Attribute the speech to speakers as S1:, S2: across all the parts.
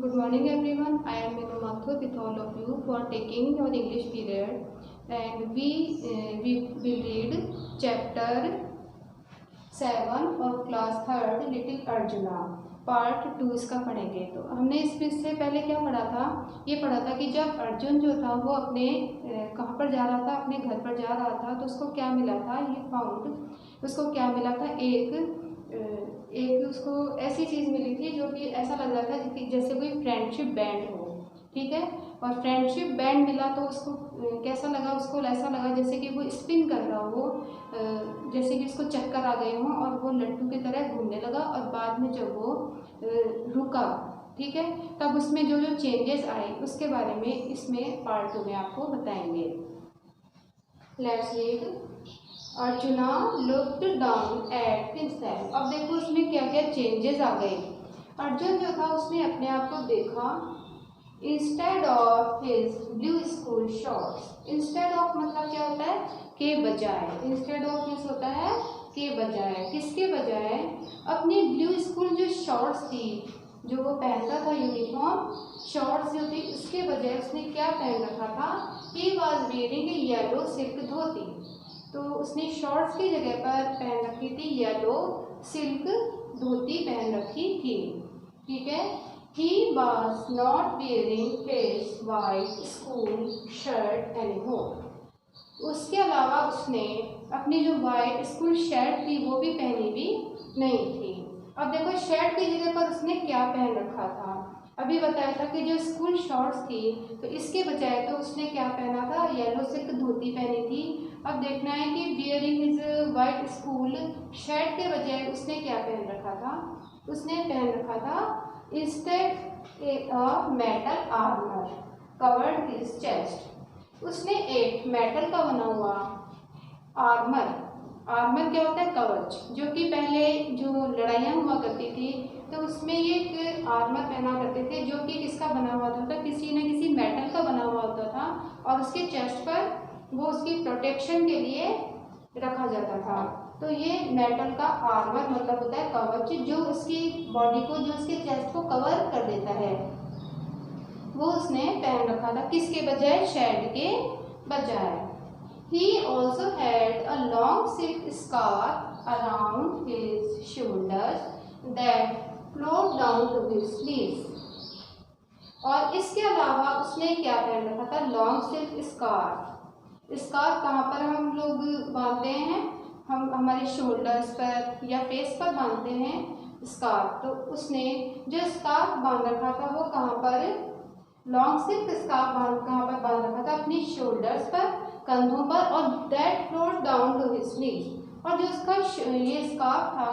S1: Good morning everyone. I am Minu Mathur with all of you for taking your English period, and we will read chapter 7 of class 3rd Little Arjuna part 2 इसका पढ़ेंगे। तो हमने इससे पहले क्या पढ़ा था, ये पढ़ा था कि जब अर्जुन जो था वो अपने कहाँ पर जा रहा था, अपने घर पर जा रहा था, तो उसको क्या मिला था, ये फाउंड उसको क्या मिला था, एक उसको ऐसी चीज़ मिली थी जो कि ऐसा लग रहा था कि जैसे कोई फ्रेंडशिप बैंड हो, ठीक है। और फ्रेंडशिप बैंड मिला तो उसको कैसा लगा, उसको ऐसा लगा जैसे कि वो स्पिन कर रहा हो, जैसे कि उसको चक्कर आ गए हों, और वो लड्डू की तरह घूमने लगा। और बाद में जब वो रुका, ठीक है, तब उसमें जो जो चेंजेस आए उसके बारे में इसमें पार्ट 2 में आपको बताएंगे। Let's read. Arjuna looked down at himself. अब देखो उसमें क्या क्या चेंजेस आ गए। अर्जुन जो था उसने अपने आप को देखा। Instead of his blue school shorts. Instead of मतलब क्या होता है, के बजाय। इंस्टेड ऑफ मीन्स होता है के बजाय। किसके बजाय? अपनी ब्लू स्कूल जो शॉर्ट्स थी, जो वो पहनता था यूनिफॉर्म, शॉर्ट्स जो थी, उसके बजाय उसने क्या पहन रखा था, he was wearing a yellow silk dhoti. तो उसने शॉर्ट्स की जगह पर पहन रखी थी येलो सिल्क धोती पहन रखी थी, ठीक है। He was not wearing his white school shirt anymore. उसके अलावा उसने अपनी जो वाइट स्कूल शर्ट थी वो भी पहनी भी नहीं थी। अब देखो शर्ट की जगह पर उसने क्या पहन रखा था। अभी बताया था कि जो स्कूल शॉर्ट्स थी, तो इसके बजाय तो उसने क्या पहना था, येलो सिल्क धोती पहनी थी। अब देखना है कि wearing his white school shirt के बजाय उसने क्या पहन रखा था। उसने पहन रखा था instead a metal armour covered his chest. उसने एक मेटल का बना हुआ आर्मर, आर्मर क्या होता है, कवच, जो कि पहले जो लड़ाइयाँ हुआ करती थी तो उसमें ये एक आर्मर पहना करते थे, जो कि किसका बना हुआ था, किसी न किसी मेटल का बना हुआ होता था, और उसके चेस्ट पर वो उसकी प्रोटेक्शन के लिए रखा जाता था। तो ये मेटल का आर्मर मतलब होता है कवच, जो उसकी बॉडी को, जो उसके चेस्ट को कवर कर देता है, वो उसने पहन रखा था। किसके बजाय? शर्ट के बजाय। He also had a long silk scarf around his shoulders that flowed down to his knees. और इसके अलावा उसने क्या पहन रखा था, लॉन्ग सिल्क स्कार्फ। स्कार्फ कहाँ पर हम लोग बांधते हैं, हम हमारे शोल्डर्स पर या फेस पर बांधते हैं स्कार्फ। तो उसने जो स्कार्फ बांध रखा था वो कहाँ पर, लॉन्ग सिल्क स्कार्फ कहाँ पर बांध रखा था, अपनी शोल्डर्स पर, कंधों पर, और that flowed down to his knees. और जो उसका ये स्कार्फ था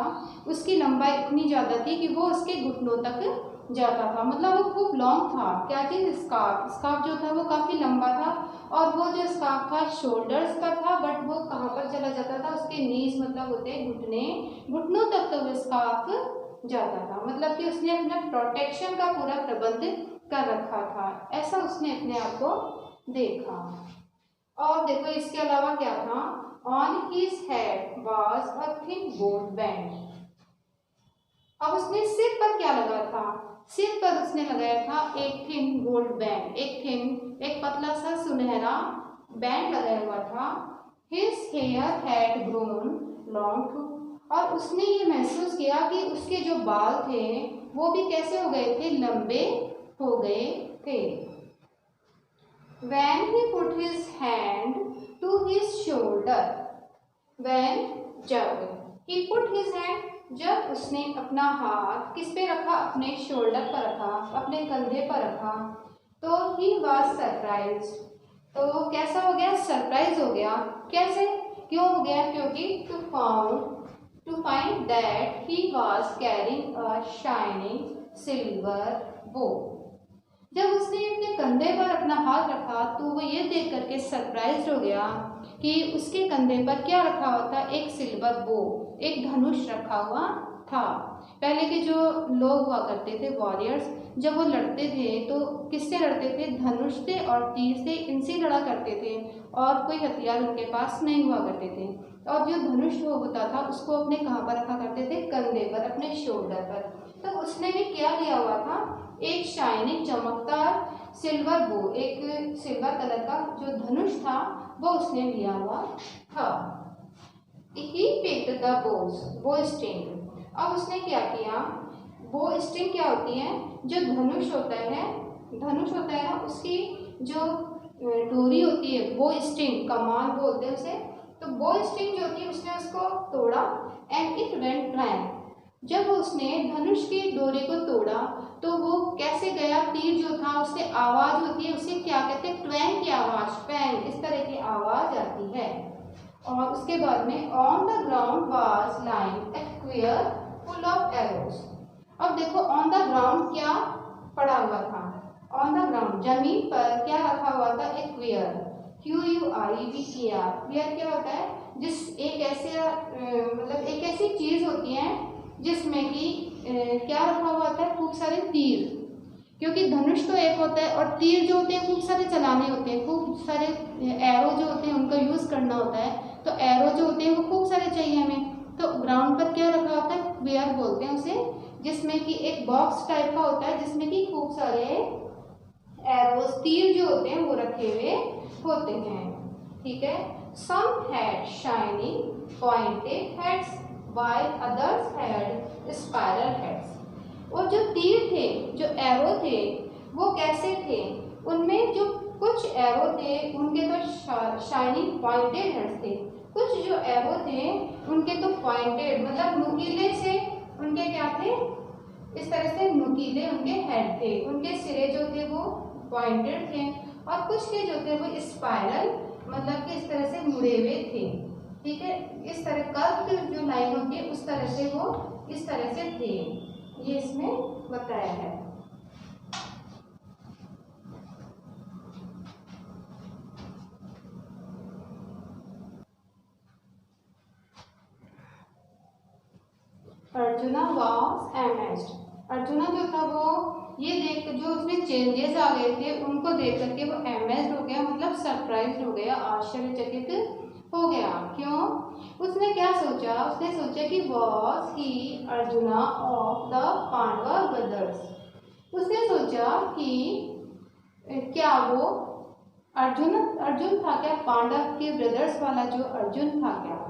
S1: उसकी लंबाई इतनी ज़्यादा थी कि वो उसके घुटनों तक जाता था, मतलब वो खूब लॉन्ग था। क्या चीज़? स्कार्फ। स्कार्फ जो था वो काफ़ी लंबा था, और वो जो स्कार्फ था शोल्डर्स पर था, बट वो कहाँ पर चला जाता था, उसके नीज मतलब होते हैं घुटने, घुटनों तक तो वो स्कार्फ जाता था। मतलब कि उसने अपना प्रोटेक्शन का पूरा प्रबंध कर रखा था, ऐसा उसने अपने आप को देखा। और देखो इसके अलावा क्या था, on his head was a thin gold band. अब उसने सिर पर क्या लगाया था, सिर पर उसने लगाया था एक थिन गोल्ड बैंड, एक पतला सा सुनहरा बैंड लगाया हुआ था। His hair had grown long too. और उसने ये महसूस किया कि उसके जो बाल थे वो भी कैसे हो गए थे, लंबे हो गए थे। When he put his hand to his shoulder, जब he put his hand, जब उसने अपना हाथ किस पे रखा, अपने शोल्डर पर रखा, अपने कंधे पर रखा, तो he was surprised। तो कैसा हो गया, सरप्राइज हो गया। कैसे, क्यों हो गया? क्योंकि to find that he was carrying a shining silver bow। जब उसने अपने कंधे पर अपना हाथ रखा तो वो ये देख करके सरप्राइज हो गया कि उसके कंधे पर क्या रखा हुआ था, एक सिल्वर बो, एक धनुष रखा हुआ था। पहले के जो लोग हुआ करते थे, वॉरियर्स, जब वो लड़ते थे तो किससे लड़ते थे, धनुष से और तीर से, इनसे लड़ा करते थे, और कोई हथियार उनके पास नहीं हुआ करते थे। और जो धनुष होता था उसको अपने कहाँ पर रखा करते करते थे कंधे पर, अपने शोल्डर पर। तो उसने भी क्या लिया हुआ था, एक शाइनिंग चमकदार सिल्वर बो, एक सिल्वर कलर का जो धनुष था वो उसने लिया हुआ था। He picked the bow string। अब उसने क्या किया, बो स्ट्रिंग क्या होती है, जो धनुष होता है ना, उसकी जो डोरी होती है, बो स्ट्रिंग, कमान बोलते हैं उसे। तो बो स्ट्रिंग जो होती है उसने उसको तोड़ा, एंड इट वेंट ट्रैंक। जब उसने धनुष की डोरी को तोड़ा तो वो कैसे गया, तीर जो था उससे आवाज होती है, उसे क्या कहते हैं, ट्वैंक की आवाज, पैंग, इस तरह की आवाज आती है। और उसके बाद में on the ground was lying A queer full of arrows. अब देखो ऑन द ग्राउंड क्या पड़ा हुआ था, ऑन द ग्राउंड जमीन पर क्या रखा हुआ था, एक क्वियर, QUIVER। क्वियर क्या होता है, जिस एक ऐसे मतलब एक ऐसी चीज होती है जिसमें कि क्या रखा हुआ होता है, खूब सारे तीर, क्योंकि धनुष तो एक होता है और तीर जो होते हैं खूब सारे चलाने होते हैं, खूब सारे एरो जो होते हैं उनका यूज करना होता है। तो एरो जो होते हैं वो खूब सारे चाहिए हमें। तो ग्राउंड पर क्या रखा होता है, क्वियर बोलते हैं उसे, जिसमें कि एक बॉक्स टाइप का होता है जिसमें कि खूब सारे एरोज, तीर जो होते हैं वो रखे हुए होते हैं। ठीक है। Some had shining pointed heads while others had spiral heads. और जो तीर थे, जो एरो थे, वो कैसे थे, उनमें जो कुछ एरो थे उनके तो शाइनिंग पॉइंटेड हेड्स थे, कुछ जो एरो थे उनके तो पॉइंटेड मतलब नुकीले से, उनके क्या थे, इस तरह से नुकीले उनके हेड थे, उनके सिरे जो थे वो पॉइंटेड थे, और कुछ के जो थे वो स्पाइरल मतलब कि इस तरह से मुड़े हुए थे। ठीक है, इस तरह कर्व जो लाइन होती है उस तरह से वो इस तरह से थे, ये इसमें बताया है। Arjuna was amazed. अर्जुना जो था वो ये देख, जो उसमें चेंजेस आ गए थे उनको देख करके वो अमेज्ड हो गया, मतलब सरप्राइज हो गया, आश्चर्यचकित हो गया। क्यों, उसने क्या सोचा, उसने सोचा कि was he Arjuna of the Pandava brothers. उसने सोचा कि क्या वो अर्जुन था क्या, पांडव के ब्रदर्स वाला जो अर्जुन था क्या,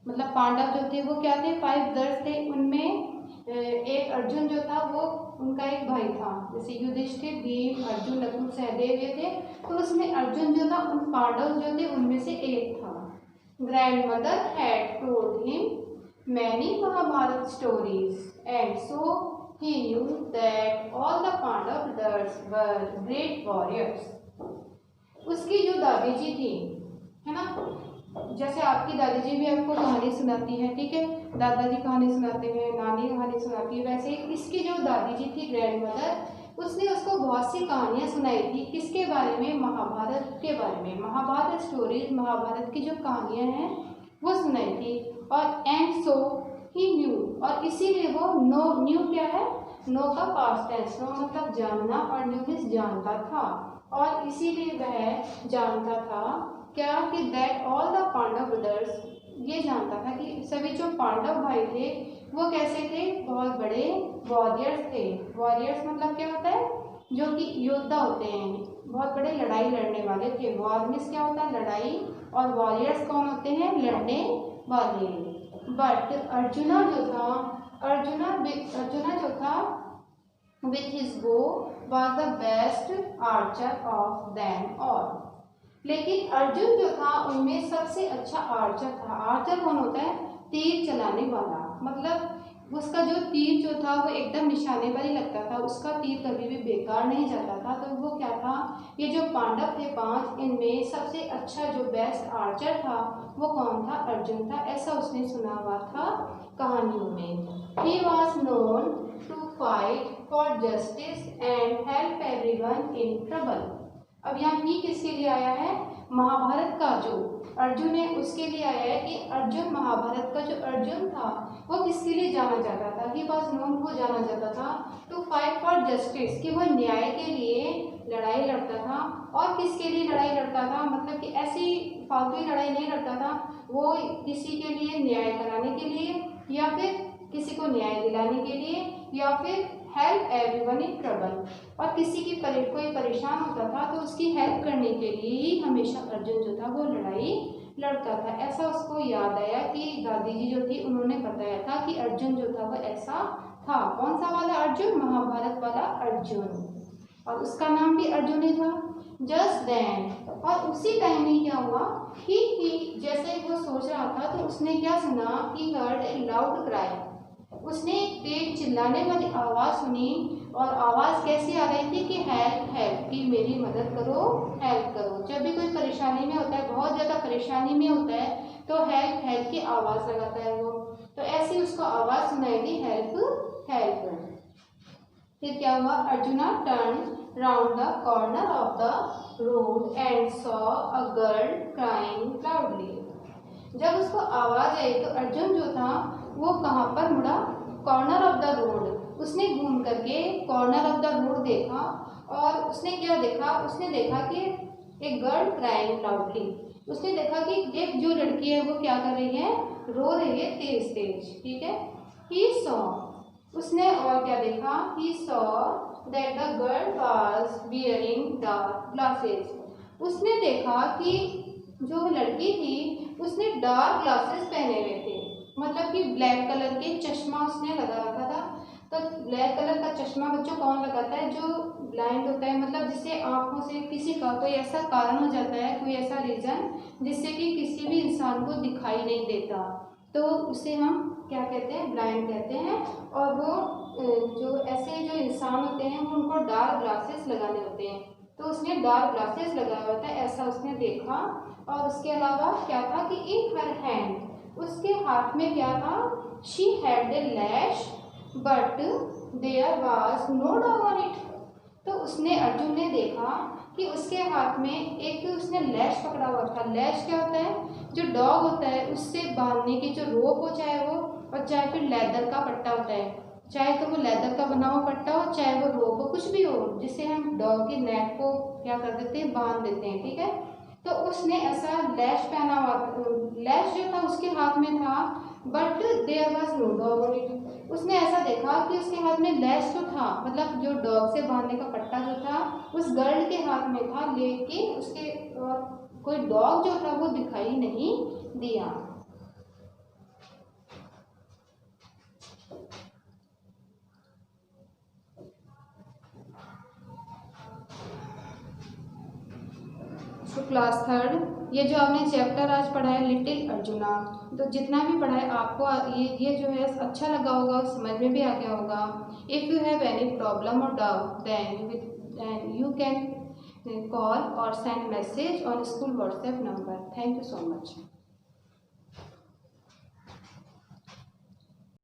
S1: मतलब पांडव जो थे वो क्या थे, 5 ब्रदर्स थे, उनमें एक अर्जुन जो था वो उनका एक भाई था, जैसे युधिष्ठिर, भीम, अर्जुन, नकुल, सहदेव ये थे, तो उसमें अर्जुन जो था उन पांडव जो थे उनमें से एक था। Grandmother had told him many Mahabharata stories and so he knew that all the Pandav brothers were great warriors। उसकी जो दादी जी थी, है ना, जैसे आपकी दादी जी भी आपको कहानी सुनाती है, ठीक है, दादाजी कहानी सुनाते हैं, नानी कहानी सुनाती है, वैसे इसकी जो दादी जी थी ग्रैंड मदर, उसने उसको बहुत सी कहानियाँ सुनाई थी, किसके बारे में, महाभारत के बारे में, महाभारत स्टोरीज, महाभारत की जो कहानियाँ हैं वो सुनाई थी। और एंड सो ही न्यू, और इसीलिए वो न्यू क्या है, नो का पास्ट टेंस, नो मतलब जानना और न्यू मीन्स जानता था, और इसीलिए वह जानता था क्या कि that all the Pandava brothers, ये जानता था कि सभी जो पांडव भाई थे वो कैसे थे, बहुत बड़े वॉरियर्स थे। वॉरियर्स मतलब क्या होता है, जो कि योद्धा होते हैं, बहुत बड़े लड़ाई लड़ने वाले थे। वॉर मीन्स क्या होता है, लड़ाई, और वॉरियर्स कौन होते हैं, लड़ने वाले। बट अर्जुना जो था, अर्जुना जो था with his bow was the best archer of them all। लेकिन अर्जुन जो था उनमें सबसे अच्छा आर्चर था। आर्चर कौन होता है, तीर चलाने वाला, मतलब उसका जो तीर जो था वो एकदम निशाने पर ही लगता था, उसका तीर कभी भी बेकार नहीं जाता था। तो वो क्या था, ये जो पांडव थे 5, इनमें सबसे अच्छा जो बेस्ट आर्चर था वो कौन था, अर्जुन था, ऐसा उसने सुना हुआ था कहानियों में। He was known to fight for justice and help everyone in trouble। अब यहाँ ही किसके लिए आया है, महाभारत का जो अर्जुन है उसके लिए आया है कि अर्जुन, महाभारत का जो अर्जुन था वो किसके लिए जाना जाता था, ही वॉज नोन, वो जाना जाता था टू फाइट फॉर जस्टिस, कि वो न्याय के लिए लड़ाई लड़ता था। और किसके लिए लड़ाई लड़ता था, मतलब कि ऐसी फालतू लड़ाई नहीं लड़ता था, वो किसी के लिए न्याय कराने के लिए या फिर किसी को न्याय दिलाने के लिए, या फिर हेल्प एवरीवन इन ट्रबल, और किसी की कोई परेशान होता था तो उसकी हेल्प करने के लिए ही हमेशा अर्जुन जो था वो लड़ाई लड़ता था। ऐसा उसको याद आया कि दादी जी जो थी उन्होंने बताया था कि अर्जुन जो था वो ऐसा था। कौन सा वाला अर्जुन? महाभारत वाला अर्जुन, और उसका नाम भी अर्जुन ही था। जस्ट देन, और उसी टाइम में क्या हुआ कि जैसे वो सोच रहा था तो उसने क्या सुना कि हर्ड ए लाउड क्राई, उसने एक तेज चिल्लाने वाली आवाज़ सुनी, और आवाज़ कैसी आ रही थी कि हेल्प हेल्प, कि मेरी मदद करो, हेल्प करो। जब भी कोई परेशानी में होता है, बहुत ज़्यादा परेशानी में होता है, तो हेल्प हेल्प की आवाज़ लगाता है वो। तो ऐसी उसको आवाज़ सुनाई दी, हेल्प हेल्प। फिर क्या हुआ? Arjuna turn round the corner of the road and saw a girl crying loudly. जब उसको आवाज आई तो अर्जुन जो था वो कहाँ पर मुड़ा? Corner of the road. उसने घूम करके कॉर्नर ऑफ द रोड देखा, और उसने क्या देखा? उसने देखा कि एक गर्ल क्राइंग लाउडली। उसने देखा कि एक जो लड़की है वो क्या कर रही है? रो रही है तेज तेज, ठीक है। ही सॉ, उसने और क्या देखा? He saw that the girl was wearing dark glasses. उसने देखा कि जो लड़की थी उसने डार्क ग्लासेस पहने हुए थे, मतलब कि ब्लैक कलर के चश्मा उसने लगा रखा था। तो ब्लैक कलर का चश्मा बच्चों कौन लगाता है? जो ब्लाइंड होता है, मतलब जिससे आँखों से किसी का कोई ऐसा कारण हो जाता है, कोई ऐसा रीज़न जिससे कि किसी भी इंसान को दिखाई नहीं देता, तो उसे हम क्या कहते हैं? ब्लाइंड कहते हैं। और वो जो ऐसे जो इंसान होते हैं वो उनको डार्क ग्लासेस लगाने होते हैं, तो उसने डार्क ग्लासेस लगाया हुआ था, ऐसा उसने देखा। और उसके अलावा क्या था कि इन हर हैंड, उसके हाथ में क्या था? She had a leash but there was no dog on it. तो उसने, अर्जुन ने देखा कि उसके हाथ में एक उसने लैश पकड़ा हुआ था। लैश क्या होता है? जो डॉग होता है उससे बांधने की जो रोप हो, चाहे वो, और चाहे फिर लेदर का पट्टा होता है, चाहे तो वो लेदर का बना हुआ पट्टा हो, चाहे वो रोप हो, कुछ भी हो, जिससे हम डॉग के नेक को क्या कर देते हैं? बांध देते हैं, ठीक है। तो उसने ऐसा लैश पहना हुआ, लैश जो था उसके हाथ में था, but there was no dog on it. उसने ऐसा देखा कि उसके हाथ में लैश तो था, मतलब जो डॉग से बांधने का पट्टा जो था उस गर्ल के हाथ में था, लेकिन उसके कोई डॉग जो था वो दिखाई नहीं दिया। क्लास थर्ड, ये जो आपने चैप्टर आज पढ़ा है लिटिल अर्जुना, तो जितना भी पढ़ा है आपको ये जो है अच्छा लगा होगा, समझ में भी आ गया होगा। If you have any problem और doubt then you can call और send message on school WhatsApp number. Thank you so much.